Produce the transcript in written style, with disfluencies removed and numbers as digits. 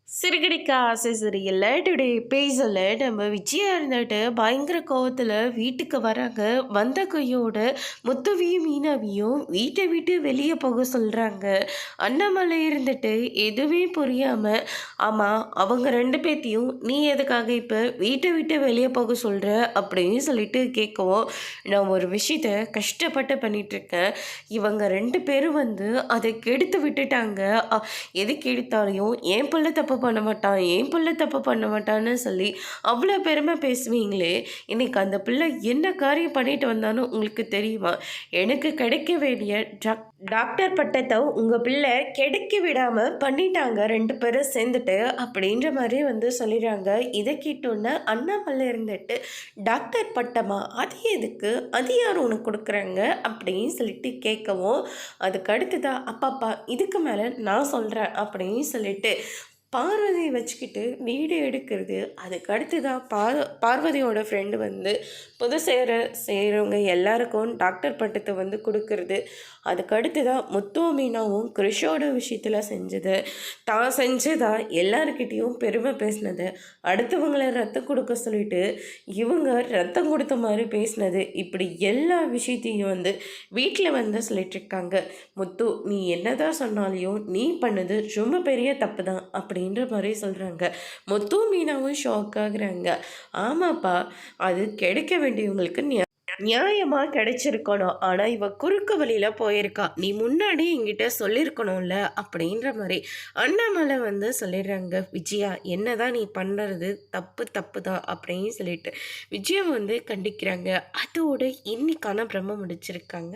சிறுகடிக்க ஆசை சரியில்ல. டுடே பேஜில நம்ம விஜயா இருந்துட்டு பயங்கர கோவத்துல வீட்டுக்கு வராங்க. வந்த கையோட முத்துவியும், மீனாவையும் வீட்டை விட்டு வெளிய போக சொல்றாங்க. அண்ணாமலை இருந்துட்டு எதுவுமே புரியாம, "ஆமா, அவங்க 2 பேத்தையும் நீ எதுக்காக இப்ப வீட்டை விட்டு வெளிய போக சொல்ற?" அப்படின்னு சொல்லிட்டு கேட்கவும், "நான் ஒரு விஷயத்த கஷ்டப்பட்டு பண்ணிட்டுருக்கேன். இவங்க 2 பேரும் வந்து அதை கெடுத்து விட்டுட்டாங்க. அ எதுக்கு எடுத்தாலும் என் புள்ள தப்பு பண்ண மாட்டான், என் புள்ள தப்பு பண்ண மாட்டான்னு சொல்லி அவ்வளோ பெருமை பேசுவீங்களே, இன்னைக்கு அந்த பிள்ளை என்ன காரியம் பண்ணிட்டு வந்தானோ உங்களுக்கு தெரியுமா? எனக்கு கிடைக்க வேண்டிய டாக்டர் பட்டத்தை உங்க பிள்ளை கிடைக்க விடாம பண்ணிட்டாங்க 2 பேரும் சேர்ந்துட்டு." அப்படின்ற மாதிரி வந்து சொல்லிடுறாங்க. இதை கேட்டோன்னே அண்ணாமலை இருந்துட்டு, "டாக்டர் பட்டமா? அது எதுக்கு? அது யார் உனக்கு கொடுக்குறாங்க?" அப்படின்னு சொல்லிட்டு கேட்கவும், அதுக்கு அடுத்ததா, "அப்பாப்பா, இதுக்கு மேலே நான் சொல்கிறேன்" அப்படின்னு சொல்லிட்டு பார்வதியை வச்சுக்கிட்டு வீடியோ எடுக்கிறது. அதுக்கு அடுத்து தான் பார்வதியோட ஃப்ரெண்டு வந்து புது செய்கிறவங்க எல்லாருக்கும் டாக்டர் பட்டத்தை வந்து கொடுக்கறது. அதுக்கு அடுத்து தான் முத்துவும் மீனாவும் கிறிஷோட விஷயத்தில் செஞ்சது. தான் செஞ்சதா எல்லாருக்கிட்டேயும் பெருமை பேசினது. அடுத்தவங்களை ரத்தம் கொடுக்க சொல்லிட்டு இவங்க ரத்தம் கொடுத்த மாதிரி பேசினது. இப்படி எல்லா விஷயத்தையும் வந்து வீட்டில் வந்து சொல்லிட்டுருக்காங்க. "முத்து, நீ என்னதான் சொன்னாலையும் நீ பண்ணது ரொம்ப பெரிய தப்பு தான்" அப்படின்ற மாதிரி சொல்கிறாங்க. முத்து மீனாவும் ஷாக் ஆகுறாங்க. "ஆமாப்பா, அது கிடைக்க வேண்டியவங்களுக்கு நியாயமாக கிடைச்சிருக்கணும். ஆனால் இவ குறுக்கு வழியில் போயிருக்கா. நீ முன்னாடி என்கிட்ட சொல்லியிருக்கணும்ல" அப்படின்ற மாதிரி அண்ணாமலை வந்து சொல்லிடுறாங்க. "விஜயா, என்னதான் நீ பண்ணுறது தப்பு தப்பு தான்" அப்படின்னு சொல்லிட்டு விஜயா வந்து கண்டிக்கிறாங்க. அதோடு இன்னைக்கான பிரம்ம முடிச்சிருக்காங்க.